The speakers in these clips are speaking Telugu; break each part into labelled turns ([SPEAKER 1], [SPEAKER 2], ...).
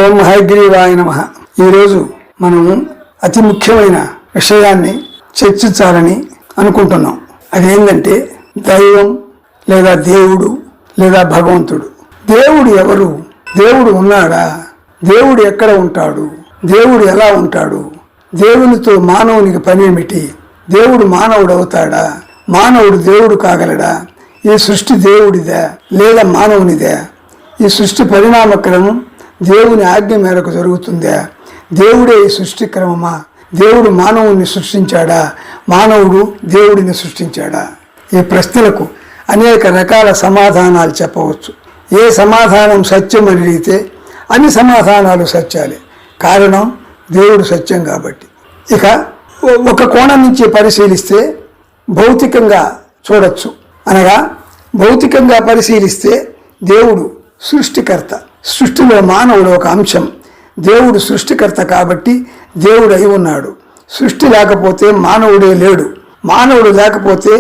[SPEAKER 1] ఓం హయగ్రీవాయ నమః. ఈరోజు మనము అతి ముఖ్యమైన విషయాన్ని చర్చించాలని అనుకుంటున్నాం. అదేంటంటే దైవం లేదా దేవుడు లేదా భగవంతుడు. దేవుడు ఎవరు? దేవుడు ఉన్నాడా? దేవుడు ఎక్కడ ఉంటాడు? దేవుడు ఎలా ఉంటాడు? దేవునితో మానవునికి పనేమిటి? దేవుడు మానవుడు అవుతాడా? మానవుడు దేవుడు కాగలడా? ఈ సృష్టి దేవుడిదా లేదా మానవునిదా? ఈ సృష్టి పరిణామ క్రమం దేవుని ఆజ్ఞ మేరకు జరుగుతుందా? దేవుడే ఈ సృష్టి క్రమమా? దేవుడు మానవుని సృష్టించాడా? మానవుడు దేవుడిని సృష్టించాడా? ఈ ప్రశ్నలకు అనేక రకాల సమాధానాలు చెప్పవచ్చు. ఏ సమాధానం సత్యం అని అడిగితే అన్ని సమాధానాలు సత్యాలే. కారణం దేవుడు సత్యం కాబట్టి. ఇక ఒక కోణం నుంచి పరిశీలిస్తే భౌతికంగా చూడొచ్చు. అనగా భౌతికంగా పరిశీలిస్తే దేవుడు సృష్టికర్త. సృష్టిలో మానవుడు ఒక అంశం. దేవుడు సృష్టికర్త కాబట్టి దేవుడు అయి ఉన్నాడు. సృష్టి లేకపోతే మానవుడే లేడు. మానవుడు లేకపోతే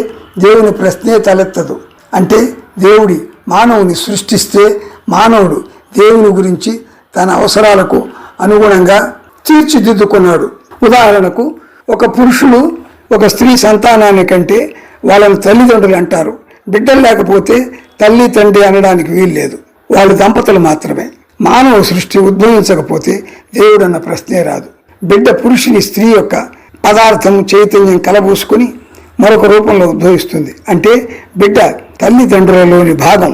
[SPEAKER 1] దేవుని ప్రశ్నే తలెత్తదు. అంటే దేవుడి మానవుని సృష్టిస్తే మానవుడు దేవుని గురించి తన అవసరాలకు అనుగుణంగా తీర్చిదిద్దుకున్నాడు. ఉదాహరణకు ఒక పురుషుడు ఒక స్త్రీ సంతానాన్ని కంటే వాళ్ళని తల్లిదండ్రులు అంటారు. బిడ్డలు లేకపోతే తల్లి తండ్రి అనడానికి వీల్లేదు. వాళ్ళు దంపతులు మాత్రమే. మానవ సృష్టి ఉద్భవించకపోతే దేవుడు అన్న ప్రశ్నే రాదు. బిడ్డ పురుషుని స్త్రీ యొక్క పదార్థం చైతన్యం కలబూసుకుని మరొక రూపంలో ఉద్భవిస్తుంది. అంటే బిడ్డ తల్లిదండ్రులలోని భాగం.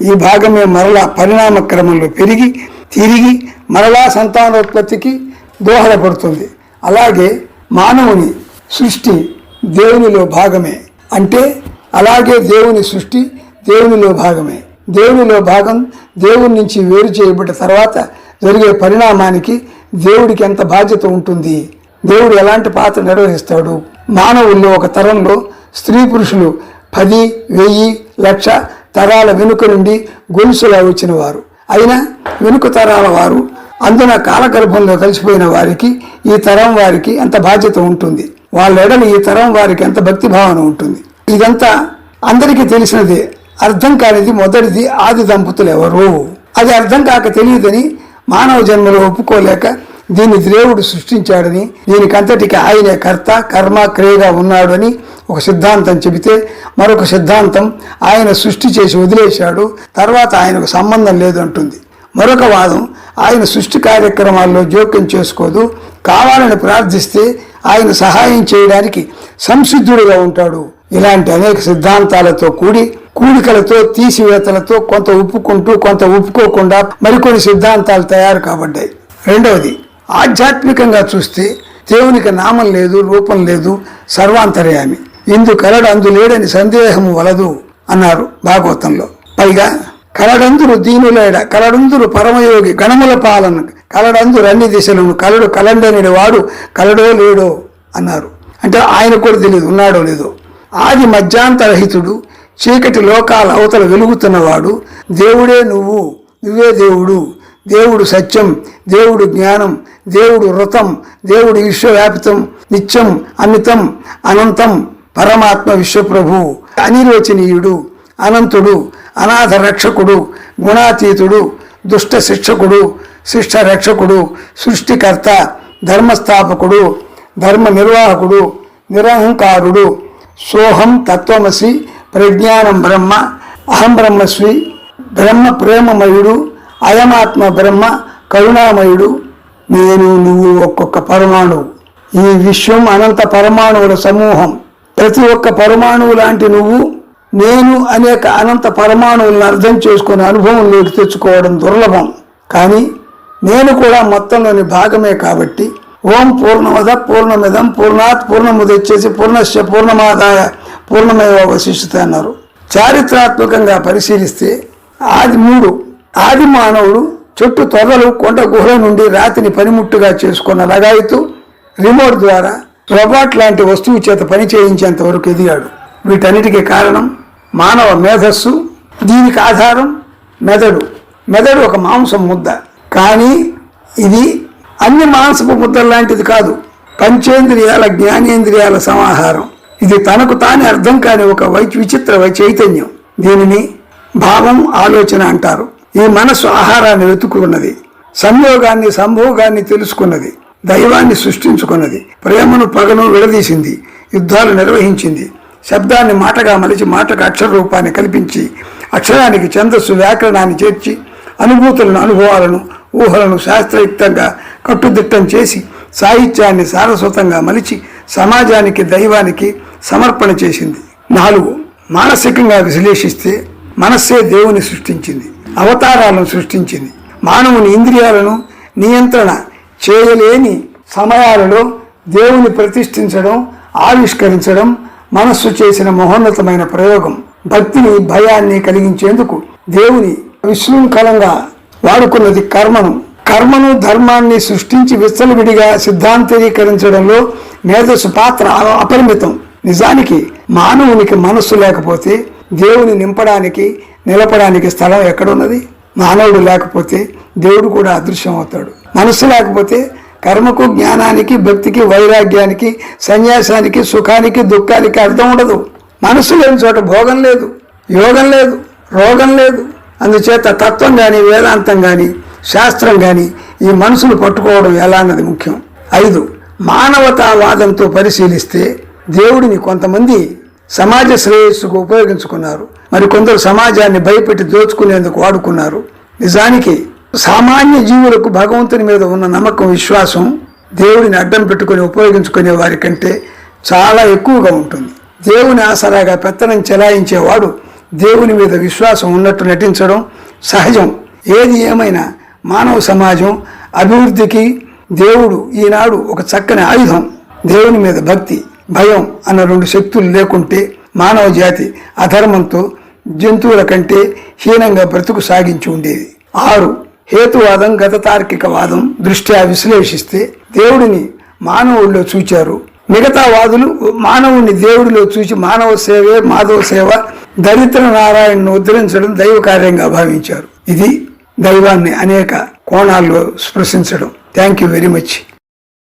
[SPEAKER 1] ఈ భాగమే మరలా పరిణామ క్రమంలో పెరిగి తిరిగి మరలా సంతానోత్పత్తికి దోహదపడుతుంది. అలాగే మానవుని సృష్టి దేవునిలో భాగమే. అంటే అలాగే దేవుని సృష్టి దేవునిలో భాగమే. దేవునిలో భాగం దేవుని నుంచి వేరు చేయబడ్డ తర్వాత జరిగే పరిణామానికి దేవుడికి ఎంత బాధ్యత ఉంటుంది? దేవుడు ఎలాంటి పాత్ర నిర్వహిస్తాడు? మానవుల్లో ఒక తరంలో స్త్రీ పురుషులు 10, 1000, 1,00,000 తరాల వెనుక నుండి గొలుసులా వచ్చిన వారు. అయినా వెనుక తరాల వారు అందున కాలగర్భంలో కలిసిపోయిన వారికి ఈ తరం వారికి ఎంత బాధ్యత ఉంటుంది? వాళ్ళ ఎడలు ఈ తరం వారికి ఎంత భక్తి భావన ఉంటుంది? ఇదంతా అందరికీ తెలిసినదే. అర్థం కానిది మొదటిది ఆది దంపతులు ఎవరు? అది అర్థం కాక తెలియదని మానవ జన్మలో ఒప్పుకోలేక దీన్ని దేవుడు సృష్టించాడని, దీనికంతటికి ఆయనే కర్త కర్మ క్రియగా ఉన్నాడు అని ఒక సిద్ధాంతం చెబితే, మరొక సిద్ధాంతం ఆయన సృష్టి చేసి వదిలేశాడు, తర్వాత ఆయనకు సంబంధం లేదు అంటుంది. మరొక వాదం ఆయన సృష్టి కార్యక్రమాల్లో జోక్యం చేసుకోదు, కావాలని ప్రార్థిస్తే ఆయన సహాయం చేయడానికి సంసిద్ధుడిగా ఉంటాడు. ఇలాంటి అనేక సిద్ధాంతాలతో కూడికలతో తీసివేతలతో కొంత ఒప్పుకుంటూ కొంత ఒప్పుకోకుండా మరికొన్ని సిద్ధాంతాలు తయారు కాబడ్డాయి. రెండవది, ఆధ్యాత్మికంగా చూస్తే దేవునికి నామం లేదు, రూపం లేదు, సర్వాంతర్యామి. ఇందు కలడు అందు లేడని సందేహము వలదు అన్నారు భాగవతంలో. పైగా కలడందురు దీనులేడ కలడందురు పరమయోగి గణముల పాలన కలడందురు అన్ని దిశలను కలడు కలండని వాడు కలడో లేడో అన్నారు. అంటే ఆయన కూడా తెలియదు ఉన్నాడో లేదో. ఆది మధ్యాంతరహితుడు, చీకటి లోకాల అవతల వెలుగుతున్నవాడు, దేవుడే నువ్వే దేవుడు, దేవుడు సత్యం, దేవుడు జ్ఞానం, దేవుడు వృతం, దేవుడు విశ్వవ్యాపితం, నిత్యం, అమితం, అనంతం, పరమాత్మ విశ్వప్రభు, అనిర్వచనీయుడు, అనంతుడు, అనాథ రక్షకుడు, గుణాతీతుడు, దుష్ట శిక్షకుడు, శిష్ట రక్షకుడు, సృష్టికర్త, ధర్మస్థాపకుడు, ధర్మ నిర్వాహకుడు, నిరహంకారుడు, సోహం తత్వమసి, ప్రజ్ఞానం బ్రహ్మ, అహం బ్రహ్మస్వి, బ్రహ్మ ప్రేమమయుడు, అయమాత్మ బ్రహ్మ కరుణామయుడు, నేను నువ్వు ఒక్కొక్క పరమాణువు. ఈ విశ్వం అనంత పరమాణువుల సమూహం. ప్రతి ఒక్క పరమాణువు లాంటి నువ్వు నేను అనేక అనంత పరమాణువులను అర్థం చేసుకుని అనుభవంలోకి తెచ్చుకోవడం దుర్లభం. కానీ నేను కూడా మొత్తంలోని భాగమే కాబట్టి ఓం పూర్ణమద పూర్ణమిదం పూర్ణాత్ పూర్ణముదచ్చేసి పూర్ణశ్చ పూర్ణమాదాయ పూర్ణమేవ అవశిష్యతే అన్నారు. చారిత్రాత్మకంగా పరిశీలిస్తే ఆది మానవుడు చెట్టు తొర్రలు కొండ గుహల నుండి రాతిని పనిముట్టుగా చేసుకున్న లగాయతు రిమోట్ ద్వారా రోబోట్ లాంటి వస్తువు చేత పని చేయించేంత వరకు ఎదిగాడు. వీటన్నిటికీ కారణం మానవ మేధస్సు. దీనికి ఆధారం మెదడు ఒక మాంసం ముద్ద. కానీ ఇది అన్ని మాంసపు ముద్దలు లాంటిది కాదు. పంచేంద్రియాల జ్ఞానేంద్రియాల సమాహారం. ఇది తనకు తానే అర్థం కాని ఒక విచిత్ర చైతన్యం. దీనిని భావం ఆలోచన అంటారు. ఈ మనస్సు ఆహారాన్ని వెతుకున్నది. సంయోగాన్ని సంభోగాన్ని తెలుసుకున్నది, దైవాన్ని సృష్టించుకున్నది, ప్రేమను పగను విడదీసింది, యుద్ధాలు నిర్వహించింది, శబ్దాన్ని మాటగా మలిచి మాటకు అక్షర రూపాన్ని కల్పించి అక్షరానికి ఛందస్సు వ్యాకరణాన్ని చేర్చి అనుభూతులను అనుభవాలను ఊహలను శాస్త్రయుక్తంగా కట్టుదిట్టం చేసి సాహిత్యాన్ని సారస్వతంగా మలిచి సమాజానికి దైవానికి సమర్పణ చేసింది. 4. మానసికంగా విశ్లేషిస్తే మనస్సే దేవుని సృష్టించింది, అవతారాలను సృష్టించింది. మానవుని ఇంద్రియాలను నియంత్రణ చేయలేని సమయాలలో దేవుని ప్రతిష్ఠించడం, ఆవిష్కరించడం మనస్సు చేసిన మహోన్నతమైన ప్రయోగం. భక్తిని భయాన్ని కలిగించేందుకు దేవుని విశృంఖలంగా వాడుకున్నది కర్మను ధర్మాన్ని సృష్టించి విచ్చలవిడిగా సిద్ధాంతరీకరించడంలో మేధస్సు పాత్ర అపరిమితం. నిజానికి మానవునికి మనస్సు లేకపోతే దేవుని నింపడానికి నిలపడానికి స్థలం ఎక్కడున్నది? మానవుడు లేకపోతే దేవుడు కూడా అదృశ్యం అవుతాడు. మనస్సు లేకపోతే కర్మకు, జ్ఞానానికి, భక్తికి, వైరాగ్యానికి, సన్యాసానికి, సుఖానికి, దుఃఖానికి అర్థం ఉండదు. మనస్సు లేని చోట భోగం లేదు, యోగం లేదు, రోగం లేదు. అందుచేత తత్వం కానీ, వేదాంతం కానీ, శాస్త్రం కానీ ఈ మనసును పట్టుకోవడం ఎలా అన్నది ముఖ్యం. 5. మానవతావాదంతో పరిశీలిస్తే దేవుడిని కొంతమంది సమాజ శ్రేయస్సుకు ఉపయోగించుకున్నారు, మరి కొందరు సమాజాన్ని భయపెట్టి దోచుకునేందుకు వాడుకున్నారు. నిజానికి సామాన్య జీవులకు భగవంతుని మీద ఉన్న నమ్మకం, విశ్వాసం దేవుడిని అడ్డం పెట్టుకుని ఉపయోగించుకునే వారి కంటే చాలా ఎక్కువగా ఉంటుంది. దేవుని ఆసరాగా పెత్తనం చెలాయించేవాడు దేవుని మీద విశ్వాసం ఉన్నట్టు నటించడం సహజం. ఏది ఏమైనా మానవ సమాజం అభివృద్ధికి దేవుడు ఈనాడు ఒక చక్కని ఆయుధం. దేవుని మీద భక్తి, భయం అన్న 2 శక్తులు లేకుంటే మానవ జాతి అధర్మంతో జంతువుల కంటే హీనంగా బ్రతుకు సాగించి ఉండేది. 6. హేతువాదం, గత తార్కికవాదం దృష్ట్యా విశ్లేషిస్తే దేవుడిని మానవుల్లో చూచారు. మిగతా వాదులు మానవుని దేవుడిలో చూసి మానవ సేవే మాధవ సేవ, దరిద్ర నారాయణను ఉద్ధరించడం దైవ కార్యంగా భావించారు. ఇది దైవాన్ని అనేక కోణాల్లో స్పృశించడం. Thank you very much.